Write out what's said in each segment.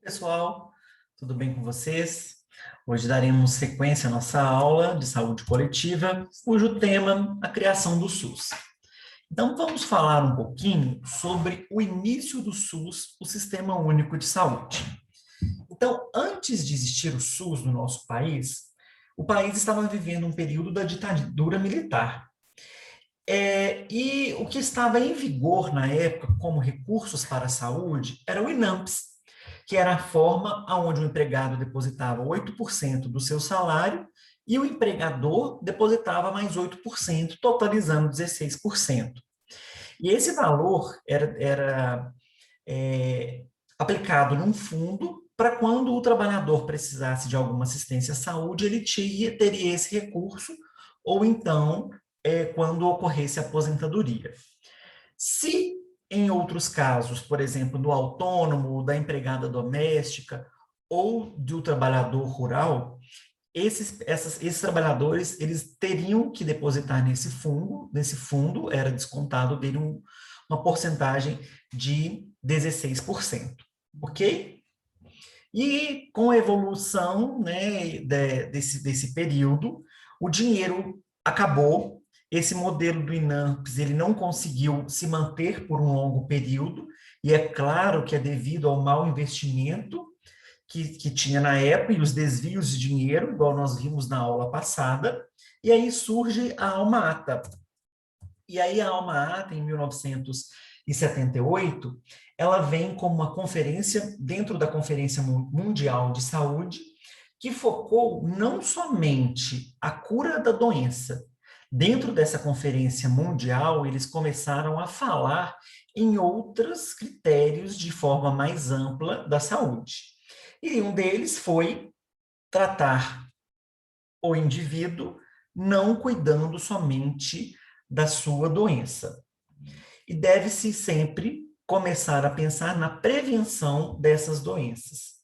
Pessoal, tudo bem com vocês? Hoje daremos sequência à nossa aula de saúde coletiva, cujo tema é a criação do SUS. Então, vamos falar um pouquinho sobre o início do SUS, o Sistema Único de Saúde. Então, antes de existir o SUS no nosso país, o país estava vivendo um período da ditadura militar. E o que estava em vigor na época, como recursos para a saúde, era o INAMPS, que era a forma onde o empregado depositava 8% do seu salário e o empregador depositava mais 8%, totalizando 16%. E esse valor era aplicado num fundo para quando o trabalhador precisasse de alguma assistência à saúde, ele teria esse recurso, ou então quando ocorresse a aposentadoria. Se em outros casos, por exemplo, do autônomo, da empregada doméstica ou do trabalhador rural, esses trabalhadores eles teriam que depositar nesse fundo era descontado dele uma porcentagem de 16%, ok? E com a evolução, né, desse período, o dinheiro acabou. Esse modelo do INAMPS ele não conseguiu se manter por um longo período, e é claro que é devido ao mau investimento que tinha na época e os desvios de dinheiro, igual nós vimos na aula passada, e aí surge a Alma-Ata. E aí a Alma-Ata, em 1978, ela vem como uma conferência, dentro da Conferência Mundial de Saúde, que focou não somente a cura da doença. Dentro dessa conferência mundial, eles começaram a falar em outros critérios de forma mais ampla da saúde. E um deles foi tratar o indivíduo não cuidando somente da sua doença. E deve-se sempre começar a pensar na prevenção dessas doenças.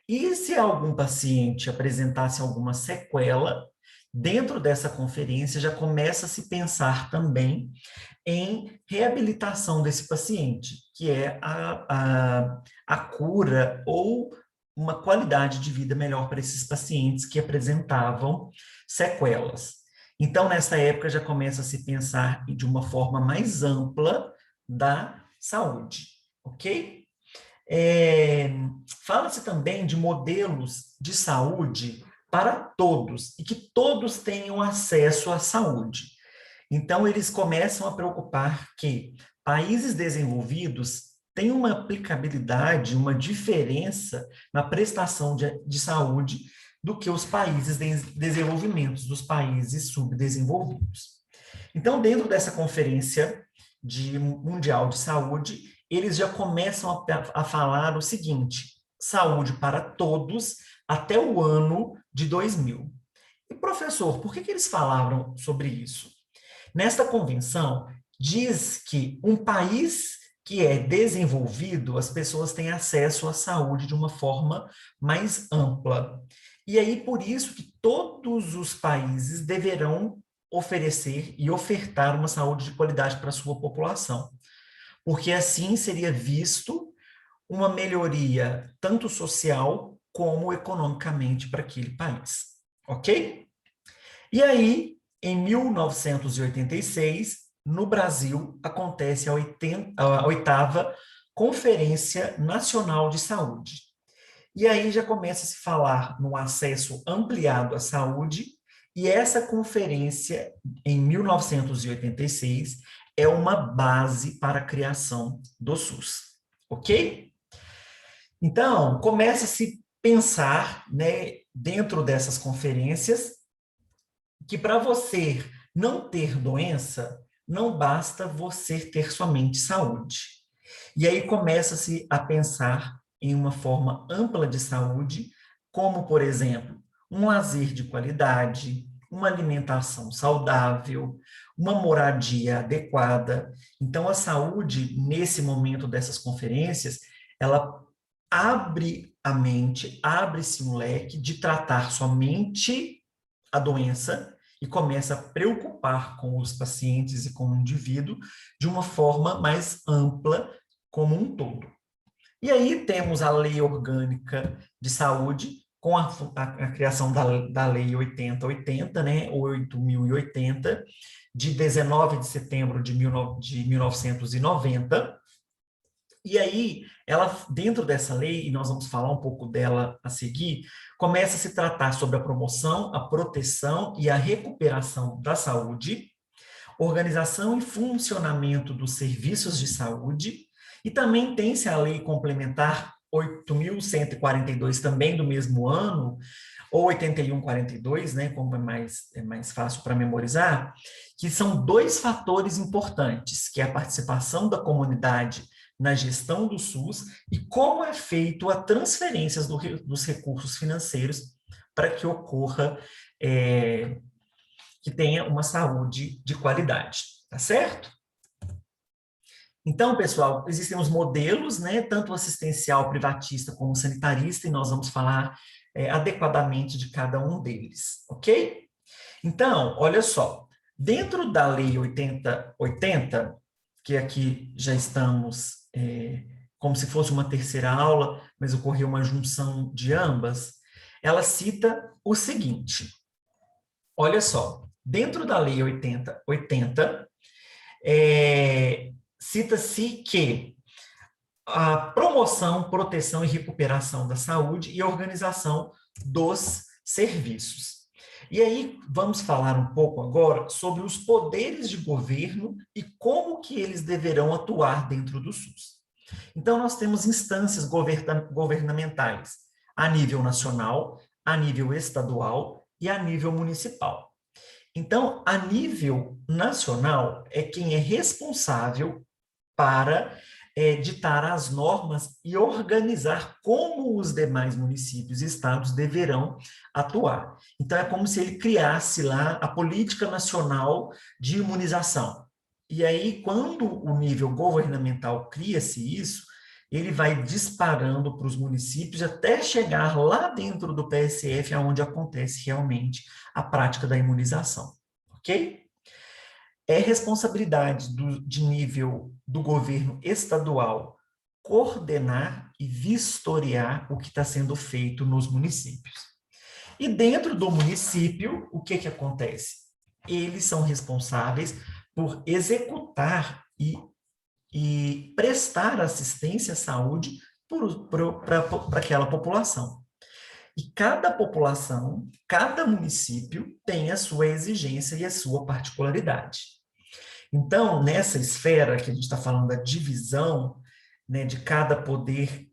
E se algum paciente apresentasse alguma sequela, dentro dessa conferência já começa a se pensar também em reabilitação desse paciente, que é a cura ou uma qualidade de vida melhor para esses pacientes que apresentavam sequelas. Então, nessa época, já começa a se pensar de uma forma mais ampla da saúde, ok? Fala-se também de modelos de saúde para todos e que todos tenham acesso à saúde. Então, eles começam a preocupar que países desenvolvidos têm uma aplicabilidade, uma diferença na prestação de saúde do que os países de desenvolvimento, dos países subdesenvolvidos. Então, dentro dessa conferência mundial de saúde, eles já começam a falar o seguinte: saúde para todos até o ano de 2000. E, professor, por que eles falaram sobre isso? Nesta convenção, diz que um país que é desenvolvido, as pessoas têm acesso à saúde de uma forma mais ampla. E aí, por isso que todos os países deverão oferecer e ofertar uma saúde de qualidade para a sua população, porque assim seria visto uma melhoria tanto social como economicamente para aquele país, ok? E aí, em 1986, no Brasil, acontece a oitava Conferência Nacional de Saúde. E aí já começa a se falar no acesso ampliado à saúde, e essa conferência, em 1986, é uma base para a criação do SUS, ok? Então, começa a se pensar, né, dentro dessas conferências, que para você não ter doença, não basta você ter somente saúde. E aí começa-se a pensar em uma forma ampla de saúde, como, por exemplo, um lazer de qualidade, uma alimentação saudável, uma moradia adequada. Então, a saúde, nesse momento dessas conferências, ela abre a mente, abre-se um leque de tratar somente a doença e começa a preocupar com os pacientes e com o indivíduo de uma forma mais ampla como um todo. E aí temos a Lei Orgânica de Saúde, com a criação da Lei 8080, né, 8.080, de 19 de setembro de 1990. E aí, ela, dentro dessa lei, e nós vamos falar um pouco dela a seguir, começa a se tratar sobre a promoção, a proteção e a recuperação da saúde, organização e funcionamento dos serviços de saúde, e também tem-se a Lei Complementar 8.142, também do mesmo ano, ou 8142, né, como é mais fácil para memorizar, que são dois fatores importantes, que é a participação da comunidade na gestão do SUS e como é feito a transferência dos recursos financeiros para que ocorra que tenha uma saúde de qualidade, tá certo? Então, pessoal, existem os modelos, né, tanto assistencial, privatista como sanitarista, e nós vamos falar adequadamente de cada um deles, ok? Então, olha só, dentro da Lei 8080, que aqui já estamos como se fosse uma terceira aula, mas ocorreu uma junção de ambas, ela cita o seguinte, olha só, dentro da Lei 8080, cita-se que a promoção, proteção e recuperação da saúde e a organização dos serviços. E aí vamos falar um pouco agora sobre os poderes de governo e como que eles deverão atuar dentro do SUS. Então nós temos instâncias governamentais a nível nacional, a nível estadual e a nível municipal. Então, a nível nacional é quem é responsável para ditar as normas e organizar como os demais municípios e estados deverão atuar. Então, é como se ele criasse lá a política nacional de imunização. E aí, quando o nível governamental cria-se isso, ele vai disparando para os municípios até chegar lá dentro do PSF, onde acontece realmente a prática da imunização. Ok? É responsabilidade de nível do governo estadual coordenar e vistoriar o que está sendo feito nos municípios. E dentro do município, o que acontece? Eles são responsáveis por executar e prestar assistência à saúde para aquela população. E cada população, cada município tem a sua exigência e a sua particularidade. Então, nessa esfera que a gente está falando da divisão, né, de cada poder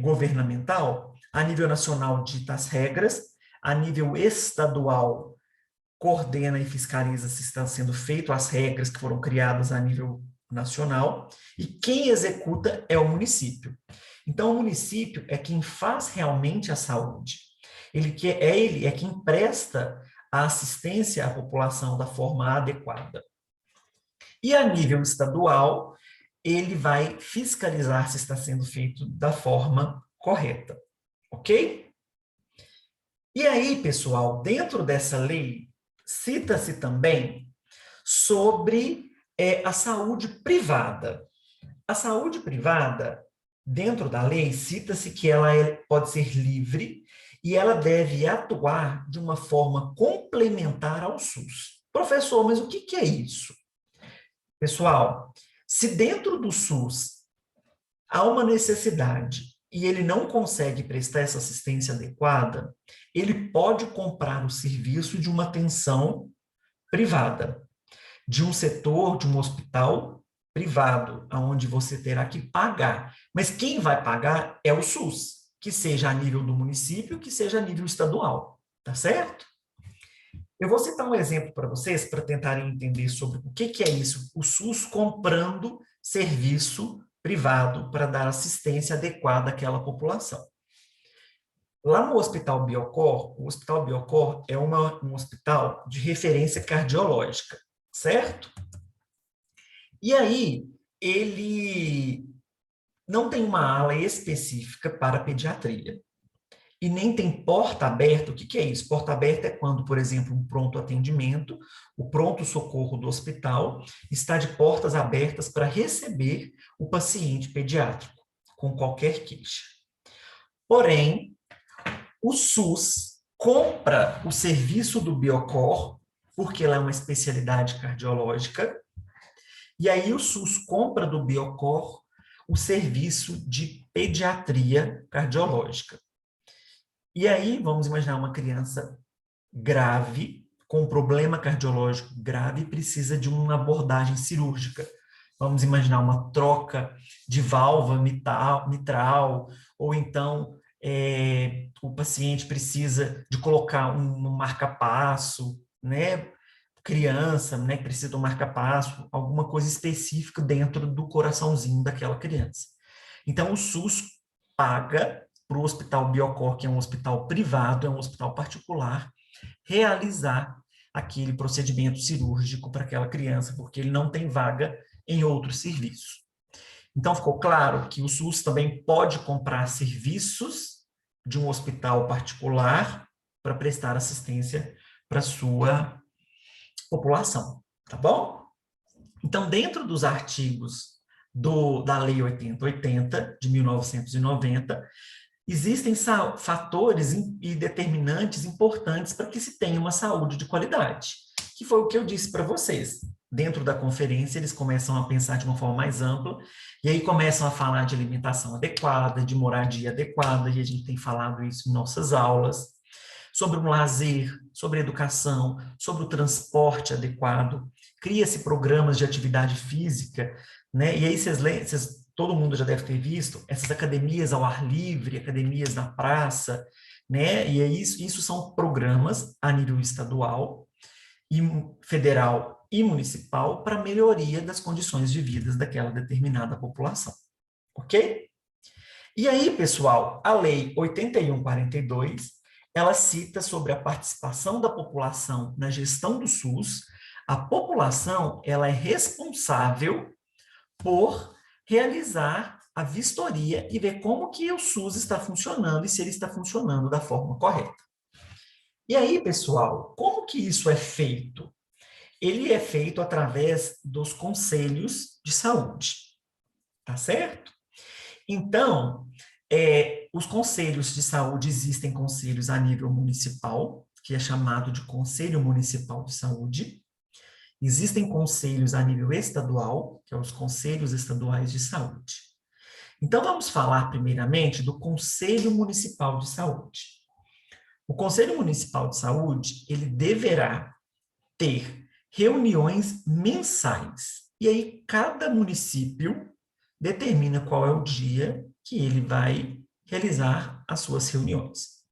governamental, a nível nacional dita as regras, a nível estadual coordena e fiscaliza se está sendo feito as regras que foram criadas a nível nacional, e quem executa é o município. Então, o município é quem faz realmente a saúde. Ele é quem presta a assistência à população da forma adequada. E a nível estadual, ele vai fiscalizar se está sendo feito da forma correta. Ok? E aí, pessoal, dentro dessa lei, cita-se também sobre a saúde privada. A saúde privada, dentro da lei, cita-se que ela pode ser livre e ela deve atuar de uma forma complementar ao SUS. Professor, mas o que é isso? Pessoal, se dentro do SUS há uma necessidade e ele não consegue prestar essa assistência adequada, ele pode comprar o serviço de uma atenção privada, de um setor, de um hospital privado, onde você terá que pagar. Mas quem vai pagar é o SUS, que seja a nível do município, que seja a nível estadual, tá certo? Eu vou citar um exemplo para vocês, para tentarem entender sobre o que é isso, o SUS comprando serviço privado para dar assistência adequada àquela população. Lá no Hospital Biocor, o Hospital Biocor é um hospital de referência cardiológica, certo? E aí, ele não tem uma ala específica para pediatria. E nem tem porta aberta. O que é isso? Porta aberta é quando, por exemplo, um pronto atendimento, o pronto-socorro do hospital, está de portas abertas para receber o paciente pediátrico com qualquer queixa. Porém, o SUS compra o serviço do Biocor, porque ela é uma especialidade cardiológica, e aí o SUS compra do Biocor o serviço de pediatria cardiológica. E aí, vamos imaginar uma criança grave, com um problema cardiológico grave, precisa de uma abordagem cirúrgica. Vamos imaginar uma troca de válvula mitral, ou então o paciente precisa de colocar um marca-passo, né? Criança, né, que precisa de um marca-passo, alguma coisa específica dentro do coraçãozinho daquela criança. Então, o SUS paga para o Hospital Biocor, que é um hospital privado, é um hospital particular, realizar aquele procedimento cirúrgico para aquela criança, porque ele não tem vaga em outro serviço. Então, ficou claro que o SUS também pode comprar serviços de um hospital particular para prestar assistência para a sua população, tá bom? Então, dentro dos artigos da Lei 8080, de 1990, existem fatores e determinantes importantes para que se tenha uma saúde de qualidade, que foi o que eu disse para vocês. Dentro da conferência, eles começam a pensar de uma forma mais ampla, e aí começam a falar de alimentação adequada, de moradia adequada, e a gente tem falado isso em nossas aulas, sobre um lazer, sobre educação, sobre o transporte adequado, cria-se programas de atividade física, né? E aí todo mundo já deve ter visto essas academias ao ar livre, academias na praça, né? E é isso são programas a nível estadual, e federal e municipal para melhoria das condições de vida daquela determinada população, ok? E aí, pessoal, a Lei 8142, ela cita sobre a participação da população na gestão do SUS. A população, ela é responsável por realizar a vistoria e ver como que o SUS está funcionando e se ele está funcionando da forma correta. E aí, pessoal, como que isso é feito? Ele é feito através dos conselhos de saúde, tá certo? Então, os conselhos de saúde, existem conselhos a nível municipal, que é chamado de Conselho Municipal de Saúde. Existem conselhos a nível estadual, que são os Conselhos Estaduais de Saúde. Então, vamos falar primeiramente do Conselho Municipal de Saúde. O Conselho Municipal de Saúde, ele deverá ter reuniões mensais. E aí, cada município determina qual é o dia que ele vai realizar as suas reuniões.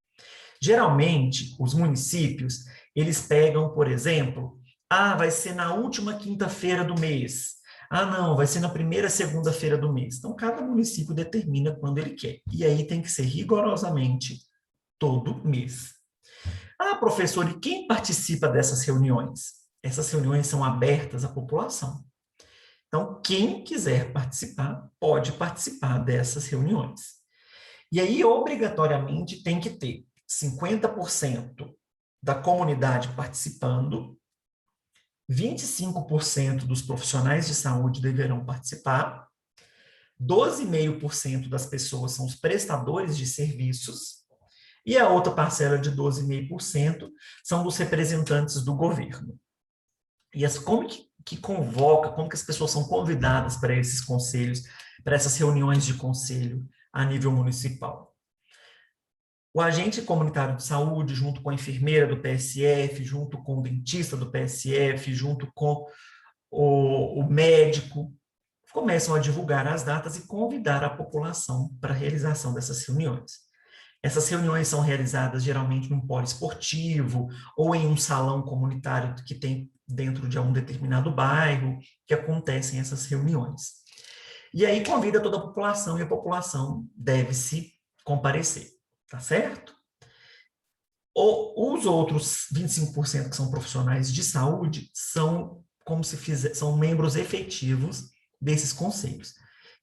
Geralmente, os municípios, eles pegam, por exemplo, vai ser na última quinta-feira do mês. Não, vai ser na primeira segunda-feira do mês. Então, cada município determina quando ele quer. E aí tem que ser rigorosamente todo mês. Professor, e quem participa dessas reuniões? Essas reuniões são abertas à população. Então, quem quiser participar, pode participar dessas reuniões. E aí, obrigatoriamente, tem que ter 50% da comunidade participando, 25% dos profissionais de saúde deverão participar, 12,5% das pessoas são os prestadores de serviços, e a outra parcela de 12,5% são dos representantes do governo. E como que convoca, como que as pessoas são convidadas para esses conselhos, para essas reuniões de conselho a nível municipal? O agente comunitário de saúde, junto com a enfermeira do PSF, junto com o dentista do PSF, junto com o médico, começam a divulgar as datas e convidar a população para a realização dessas reuniões. Essas reuniões são realizadas geralmente num polo esportivo ou em um salão comunitário que tem dentro de um determinado bairro que acontecem essas reuniões. E aí convida toda a população e a população deve se comparecer, tá certo? Os outros 25% que são profissionais de saúde são são membros efetivos desses conselhos.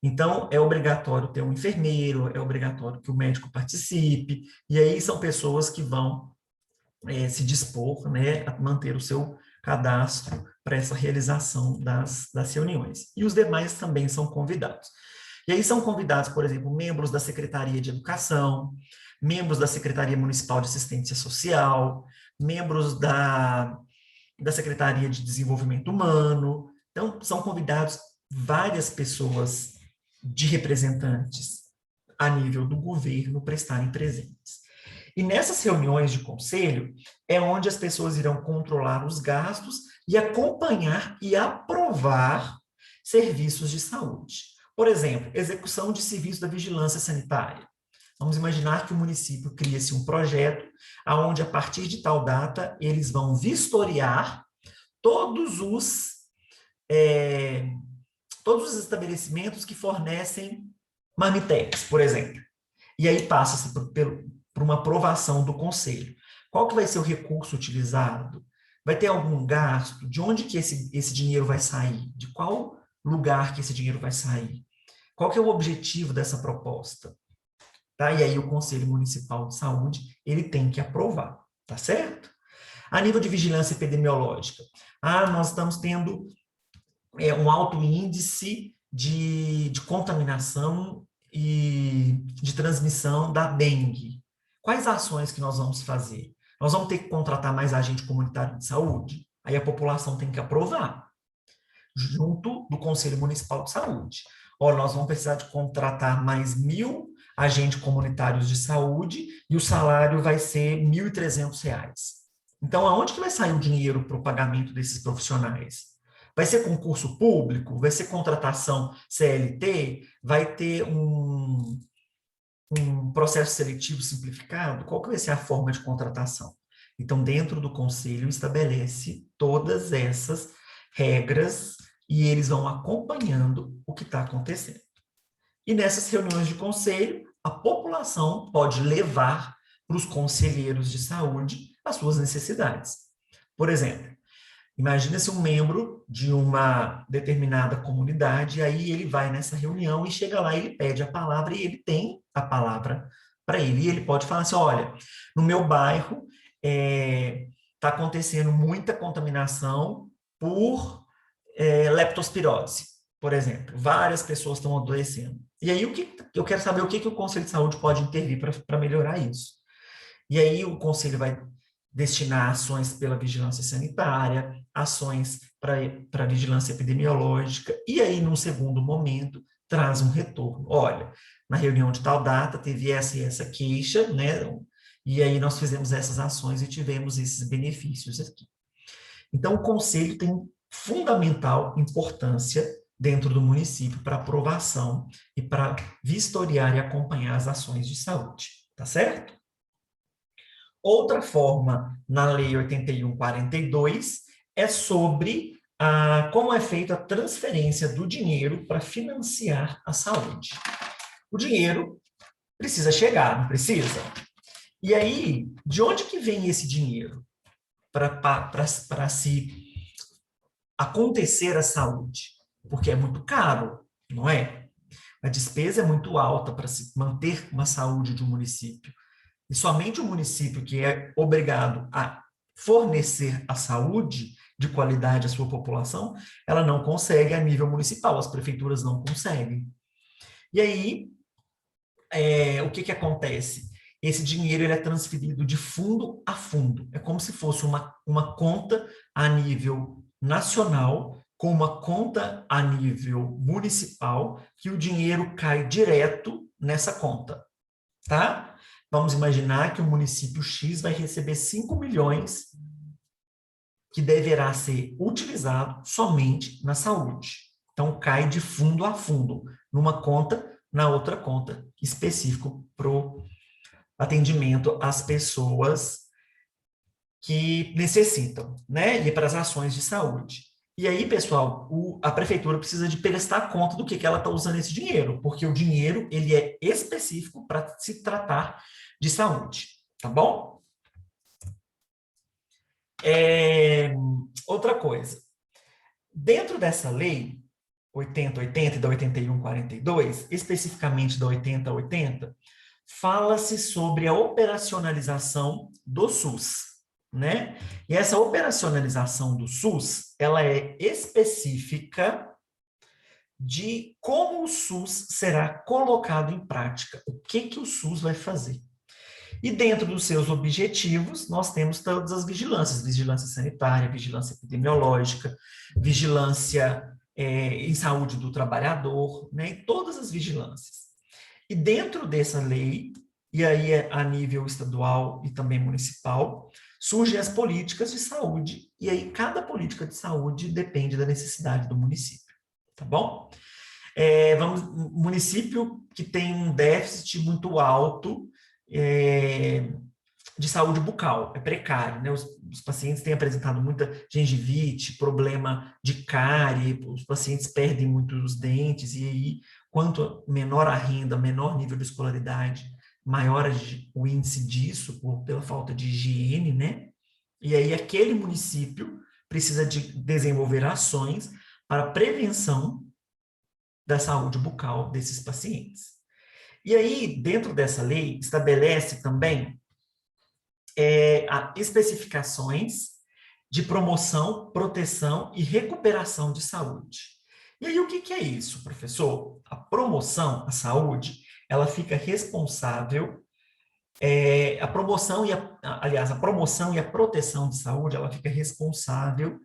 Então, é obrigatório ter um enfermeiro, é obrigatório que o médico participe, e aí são pessoas que vão se dispor, né, a manter o seu cadastro para essa realização das reuniões. E os demais também são convidados. E aí são convidados, por exemplo, membros da Secretaria de Educação, membros da Secretaria Municipal de Assistência Social, membros da Secretaria de Desenvolvimento Humano. Então, são convidados várias pessoas de representantes a nível do governo para estarem presentes. E nessas reuniões de conselho é onde as pessoas irão controlar os gastos e acompanhar e aprovar serviços de saúde. Por exemplo, execução de serviço da vigilância sanitária. Vamos imaginar que o município cria-se um projeto onde, a partir de tal data, eles vão vistoriar todos os estabelecimentos que fornecem marmitex, por exemplo. E aí passa-se por uma aprovação do conselho. Qual que vai ser o recurso utilizado? Vai ter algum gasto? De onde que esse dinheiro vai sair? De qual lugar que esse dinheiro vai sair? Qual que é o objetivo dessa proposta? Tá? E aí o Conselho Municipal de Saúde, ele tem que aprovar, tá certo? A nível de vigilância epidemiológica, nós estamos tendo um alto índice de contaminação e de transmissão da dengue. Quais ações que nós vamos fazer? Nós vamos ter que contratar mais agente comunitário de saúde? Aí a população tem que aprovar, junto do Conselho Municipal de Saúde. Nós vamos precisar de contratar mais 1.000 agentes comunitários de saúde e o salário vai ser R$ 1.300. Então, aonde que vai sair o dinheiro para o pagamento desses profissionais? Vai ser concurso público? Vai ser contratação CLT? Vai ter um processo seletivo simplificado? Qual que vai ser a forma de contratação? Então, dentro do conselho, estabelece todas essas regras e eles vão acompanhando o que está acontecendo. E nessas reuniões de conselho, a população pode levar para os conselheiros de saúde as suas necessidades. Por exemplo, imagina-se um membro de uma determinada comunidade, aí ele vai nessa reunião e chega lá, ele pede a palavra e ele tem a palavra para ele. E ele pode falar assim, olha, no meu bairro está acontecendo muita contaminação por leptospirose, por exemplo. Várias pessoas estão adoecendo. E aí eu quero saber o que o Conselho de Saúde pode intervir para melhorar isso. E aí o Conselho vai destinar ações pela vigilância sanitária, ações para vigilância epidemiológica, e aí, num segundo momento, traz um retorno. Olha, na reunião de tal data teve essa e essa queixa, né? E aí nós fizemos essas ações e tivemos esses benefícios aqui. Então, o Conselho tem fundamental importância dentro do município para aprovação e para vistoriar e acompanhar as ações de saúde, tá certo? Outra forma, na Lei 8142, é sobre como é feita a transferência do dinheiro para financiar a saúde. O dinheiro precisa chegar, não precisa? E aí, de onde que vem esse dinheiro para se acontecer a saúde? Porque é muito caro, não é? A despesa é muito alta para se manter uma saúde de um município. E somente o município que é obrigado a fornecer a saúde de qualidade à sua população, ela não consegue a nível municipal, as prefeituras não conseguem. E aí, o que acontece? Esse dinheiro ele é transferido de fundo a fundo. É como se fosse uma conta a nível nacional, com uma conta a nível municipal, que o dinheiro cai direto nessa conta, tá? Vamos imaginar que o município X vai receber 5 milhões que deverá ser utilizado somente na saúde. Então, cai de fundo a fundo, numa conta, na outra conta, específico para o atendimento às pessoas que necessitam, né? E para as ações de saúde. E aí, pessoal, a prefeitura precisa de prestar conta do que ela está usando esse dinheiro, porque o dinheiro ele é específico para se tratar de saúde, tá bom? Outra coisa, dentro dessa lei 8080 e da 8142, especificamente da 8080, fala-se sobre a operacionalização do SUS, né? E essa operacionalização do SUS, ela é específica de como o SUS será colocado em prática, o que o SUS vai fazer. E dentro dos seus objetivos, nós temos todas as vigilâncias, vigilância sanitária, vigilância epidemiológica, vigilância em saúde do trabalhador, né, e todas as vigilâncias. E dentro dessa lei, e aí a nível estadual e também municipal, surgem as políticas de saúde, e aí cada política de saúde depende da necessidade do município, tá bom? Município que tem um déficit muito alto de saúde bucal, é precário, né? Os pacientes têm apresentado muita gengivite, problema de cárie, os pacientes perdem muito os dentes, e aí, quanto menor a renda, menor nível de escolaridade, maior o índice disso, pela falta de higiene, né? E aí, aquele município precisa de desenvolver ações para prevenção da saúde bucal desses pacientes. E aí, dentro dessa lei, estabelece também especificações de promoção, proteção e recuperação de saúde. E aí, o que é isso, professor? A promoção à saúde, ela fica responsável, a promoção e a proteção de saúde, ela fica responsável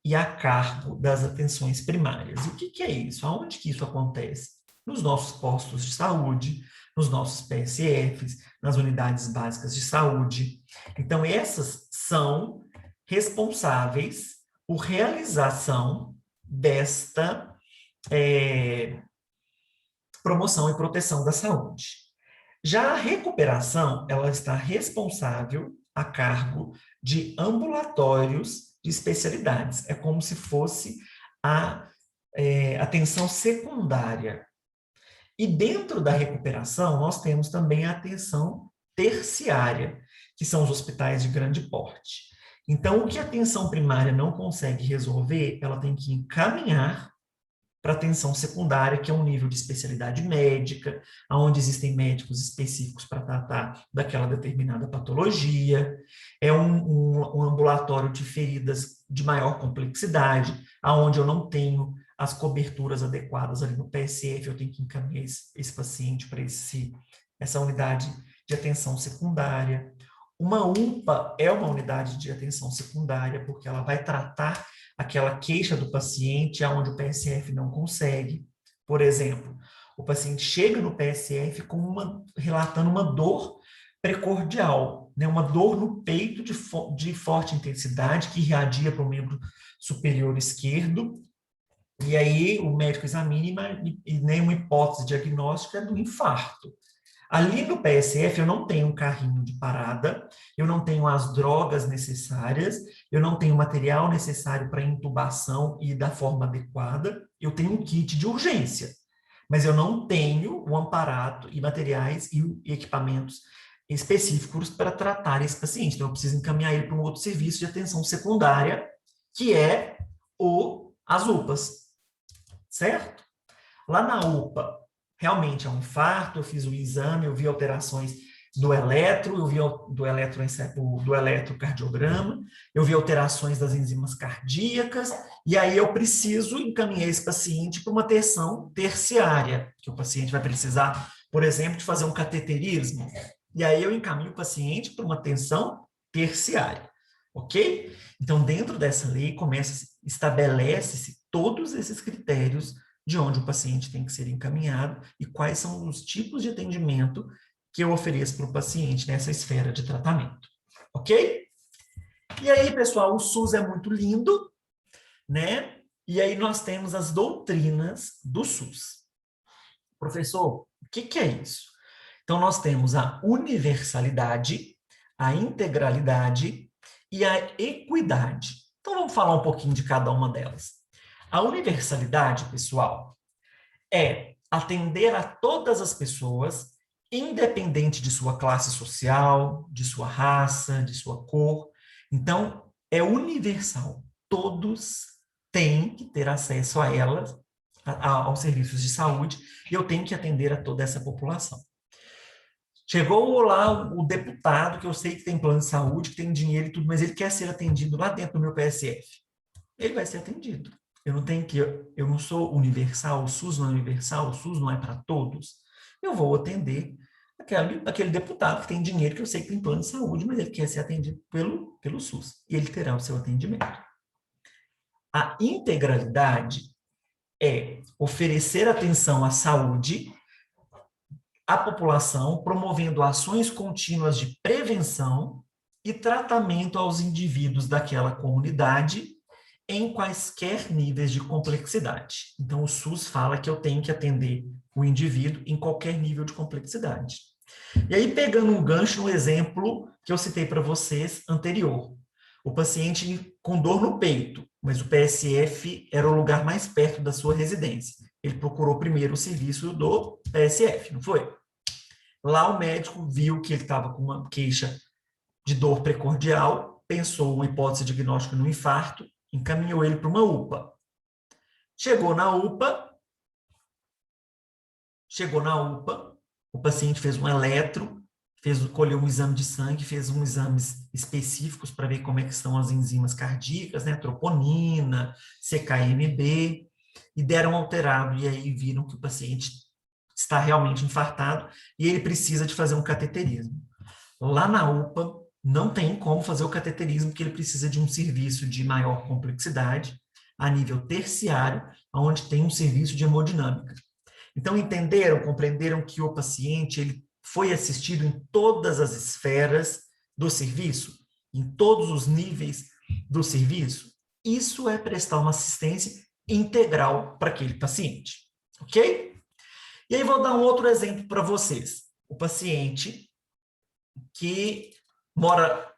e a cargo das atenções primárias. E o que é isso? Aonde que isso acontece? Nos nossos postos de saúde, nos nossos PSFs, nas unidades básicas de saúde. Então, essas são responsáveis por realização desta promoção e proteção da saúde. Já a recuperação, ela está responsável a cargo de ambulatórios de especialidades. É como se fosse a atenção secundária. E dentro da recuperação, nós temos também a atenção terciária, que são os hospitais de grande porte. Então, o que a atenção primária não consegue resolver, ela tem que encaminhar para atenção secundária, que é um nível de especialidade médica, onde existem médicos específicos para tratar daquela determinada patologia, é um ambulatório de feridas de maior complexidade, onde eu não tenho as coberturas adequadas ali no PSF, eu tenho que encaminhar esse paciente para essa unidade de atenção secundária. Uma UPA é uma unidade de atenção secundária, porque ela vai tratar aquela queixa do paciente aonde o PSF não consegue. Por exemplo, o paciente chega no PSF relatando uma dor precordial, né? Uma dor no peito de forte intensidade que irradia para o membro superior esquerdo, e aí o médico examina e nenhuma hipótese diagnóstica é do infarto. Ali no PSF eu não tenho um carrinho de parada, eu não tenho as drogas necessárias, eu não tenho o material necessário para intubação e da forma adequada, eu tenho um kit de urgência, mas eu não tenho o amparato e materiais e equipamentos específicos para tratar esse paciente. Então eu preciso encaminhar ele para um outro serviço de atenção secundária, que é as UPAs, certo? Lá na UPA, realmente é um infarto, eu fiz o exame, eu vi alterações do eletro, eu vi do eletrocardiograma, eu vi alterações das enzimas cardíacas, e aí eu preciso encaminhar esse paciente para uma atenção terciária, que o paciente vai precisar, por exemplo, de fazer um cateterismo, e aí eu encaminho o paciente para uma atenção terciária, ok? Então, dentro dessa lei, estabelece-se todos esses critérios de onde o paciente tem que ser encaminhado e quais são os tipos de atendimento que eu ofereço para o paciente nessa esfera de tratamento. Ok? E aí, pessoal, o SUS é muito lindo, né? E aí nós temos as doutrinas do SUS. Professor, o que é isso? Então, nós temos a universalidade, a integralidade e a equidade. Então, vamos falar um pouquinho de cada uma delas. A universalidade, pessoal, é atender a todas as pessoas, independente de sua classe social, de sua raça, de sua cor. Então, é universal. Todos têm que ter acesso a elas, aos serviços de saúde, e eu tenho que atender a toda essa população. Chegou lá o deputado, que eu sei que tem plano de saúde, que tem dinheiro e tudo, mas ele quer ser atendido lá dentro do meu PSF. Ele vai ser atendido. Eu não tenho que, eu não sou universal, o SUS não é universal, o SUS não é para todos. Eu vou atender aquele deputado que tem dinheiro, que eu sei que tem plano de saúde, mas ele quer ser atendido pelo SUS. E ele terá o seu atendimento. A integralidade é oferecer atenção à saúde à população, promovendo ações contínuas de prevenção e tratamento aos indivíduos daquela comunidade em quaisquer níveis de complexidade. Então, o SUS fala que eu tenho que atender o indivíduo em qualquer nível de complexidade. E aí, pegando um gancho no exemplo que eu citei para vocês anterior, o paciente com dor no peito, mas o PSF era o lugar mais perto da sua residência. Ele procurou primeiro o serviço do PSF, não foi? Lá o médico viu que ele estava com uma queixa de dor precordial, pensou uma hipótese diagnóstica no infarto, encaminhou ele para uma UPA. Chegou na UPA, o paciente fez um eletro, colheu um exame de sangue, fez uns exames específicos para ver como é que estão as enzimas cardíacas, né, troponina, CKMB, e deram alterado, e aí viram que o paciente está realmente infartado e ele precisa de fazer um cateterismo. Lá na UPA, não tem como fazer o cateterismo, porque ele precisa de um serviço de maior complexidade, a nível terciário, onde tem um serviço de hemodinâmica. Então, entenderam, compreenderam que o paciente ele foi assistido em todas as esferas do serviço, em todos os níveis do serviço? Isso é prestar uma assistência integral para aquele paciente, ok? E aí vou dar um outro exemplo para vocês. O paciente que mora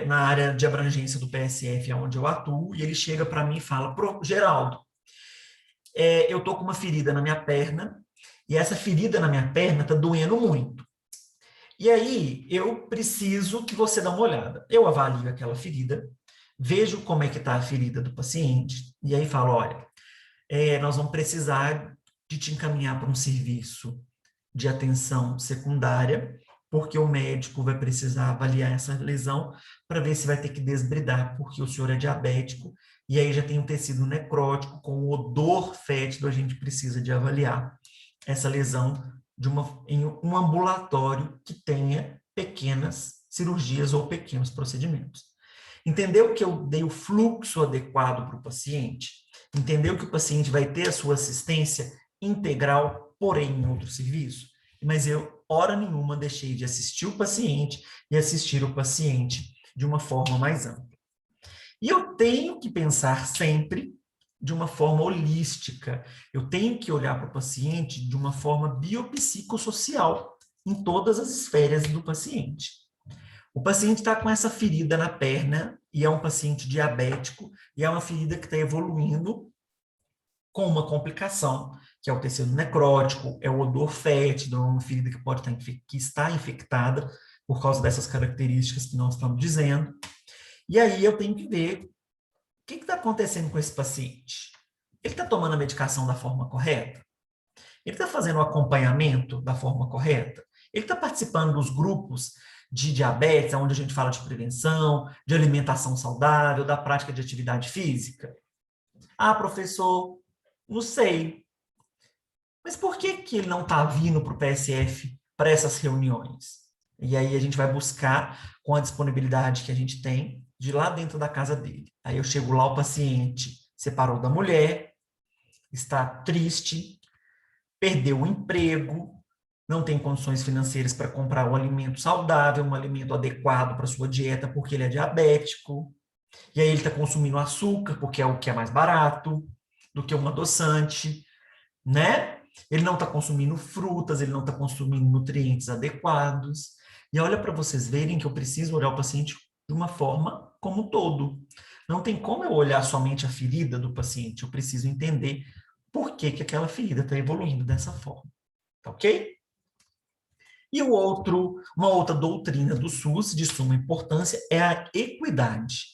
na área de abrangência do PSF, onde eu atuo, e ele chega para mim e fala: Geraldo, eu estou com uma ferida na minha perna, e essa ferida na minha perna está doendo muito. E aí, eu preciso que você dê uma olhada. Eu avalio aquela ferida, vejo como é que está a ferida do paciente, e aí falo: olha, nós vamos precisar de te encaminhar para um serviço de atenção secundária, porque o médico vai precisar avaliar essa lesão para ver se vai ter que desbridar, porque o senhor é diabético, e aí já tem um tecido necrótico com odor fétido, a gente precisa de avaliar essa lesão em um ambulatório que tenha pequenas cirurgias ou pequenos procedimentos. Entendeu que eu dei o fluxo adequado para o paciente? Entendeu que o paciente vai ter a sua assistência integral, porém em outro serviço? Mas eu, hora nenhuma, deixei de assistir o paciente e assistir o paciente de uma forma mais ampla. E eu tenho que pensar sempre de uma forma holística. Eu tenho que olhar para o paciente de uma forma biopsicossocial em todas as esferas do paciente. O paciente está com essa ferida na perna e é um paciente diabético e é uma ferida que está evoluindo com uma complicação, que é o tecido necrótico, é o odor fétido, é uma ferida que pode estar que está infectada por causa dessas características que nós estamos dizendo. E aí eu tenho que ver o que está acontecendo com esse paciente. Ele está tomando a medicação da forma correta? Ele está fazendo o acompanhamento da forma correta? Ele está participando dos grupos de diabetes, onde a gente fala de prevenção, de alimentação saudável, da prática de atividade física? Ah, professor, não sei. Mas por que ele não está vindo para o PSF para essas reuniões? E aí a gente vai buscar, com a disponibilidade que a gente tem, de lá dentro da casa dele. Aí eu chego lá, o paciente separou da mulher, está triste, perdeu o emprego, não tem condições financeiras para comprar um alimento saudável, um alimento adequado para sua dieta, porque ele é diabético. E aí ele está consumindo açúcar, porque é o que é mais barato do que um adoçante, né? Ele não está consumindo frutas, ele não está consumindo nutrientes adequados. E olha para vocês verem que eu preciso olhar o paciente de uma forma como um todo. Não tem como eu olhar somente a ferida do paciente, eu preciso entender por que aquela ferida está evoluindo dessa forma. Tá ok? E uma outra doutrina do SUS de suma importância é a equidade.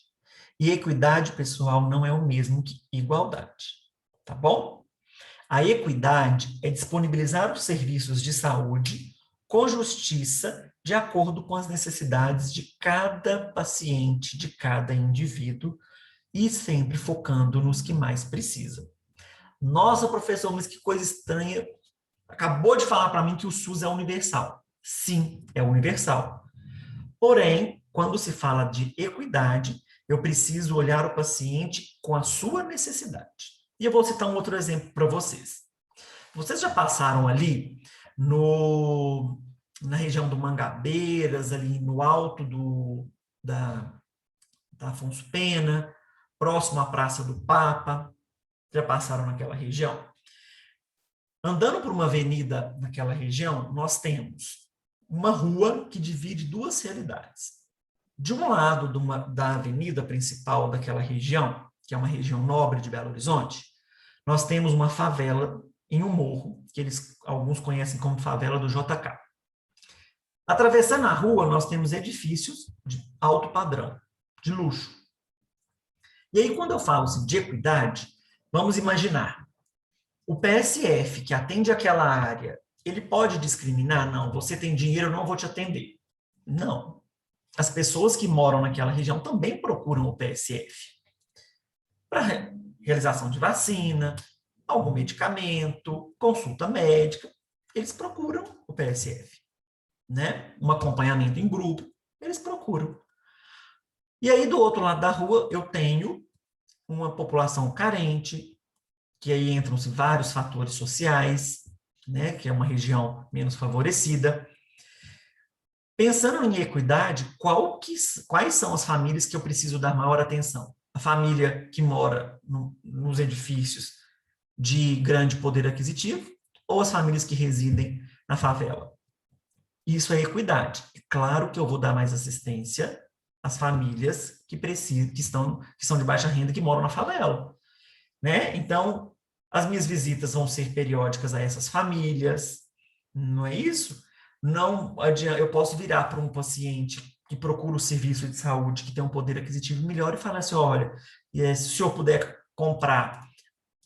E equidade, pessoal, não é o mesmo que igualdade. Tá bom? A equidade é disponibilizar os serviços de saúde com justiça, de acordo com as necessidades de cada paciente, de cada indivíduo, e sempre focando nos que mais precisam. Nossa, professor, mas que coisa estranha. Acabou de falar para mim que o SUS é universal. Sim, é universal. Porém, quando se fala de equidade, eu preciso olhar o paciente com a sua necessidade. E eu vou citar um outro exemplo para vocês. Vocês já passaram ali no, na região do Mangabeiras, ali no alto da, da Afonso Pena, próximo à Praça do Papa? Já passaram naquela região? Andando por uma avenida naquela região, nós temos uma rua que divide duas realidades. De um lado da avenida principal daquela região, que é uma região nobre de Belo Horizonte, nós temos uma favela em um morro, que alguns conhecem como favela do JK. Atravessando a rua, nós temos edifícios de alto padrão, de luxo. E aí, quando eu falo assim, de equidade, vamos imaginar, o PSF, que atende aquela área, ele pode discriminar? Não, você tem dinheiro, eu não vou te atender. Não. As pessoas que moram naquela região também procuram o PSF para realização de vacina, algum medicamento, consulta médica, eles procuram o PSF, né? Um acompanhamento em grupo, eles procuram. E aí, do outro lado da rua, eu tenho uma população carente, que aí entram-se vários fatores sociais, né? Que é uma região menos favorecida. Pensando em equidade, quais são as famílias que eu preciso dar maior atenção? A família que mora nos edifícios de grande poder aquisitivo ou as famílias que residem na favela? Isso é equidade. É claro que eu vou dar mais assistência às famílias que são de baixa renda, que moram na favela, né? Então, as minhas visitas vão ser periódicas a essas famílias, não é isso? Não adianta, eu posso virar para um paciente que procura o serviço de saúde, que tem um poder aquisitivo melhor, e falar assim: olha, se o senhor puder comprar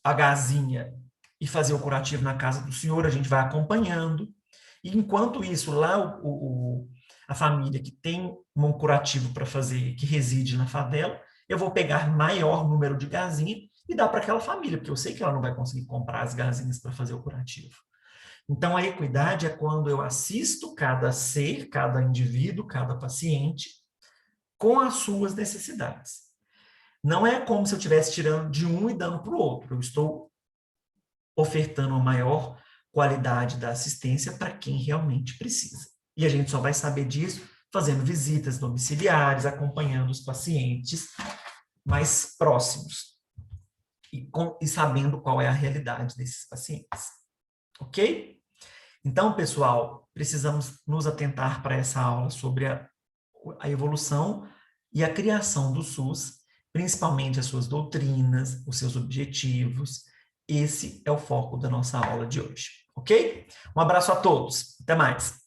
a gazinha e fazer o curativo na casa do senhor, a gente vai acompanhando. E enquanto isso, lá a família que tem um curativo para fazer, que reside na favela, eu vou pegar maior número de gazinha e dar para aquela família, porque eu sei que ela não vai conseguir comprar as gazinhas para fazer o curativo. Então, a equidade é quando eu assisto cada ser, cada indivíduo, cada paciente, com as suas necessidades. Não é como se eu estivesse tirando de um e dando para o outro. Eu estou ofertando uma maior qualidade da assistência para quem realmente precisa. E a gente só vai saber disso fazendo visitas domiciliares, acompanhando os pacientes mais próximos e sabendo qual é a realidade desses pacientes. Ok? Então, pessoal, precisamos nos atentar para essa aula sobre a evolução e a criação do SUS, principalmente as suas doutrinas, os seus objetivos. Esse é o foco da nossa aula de hoje, ok? Um abraço a todos, até mais!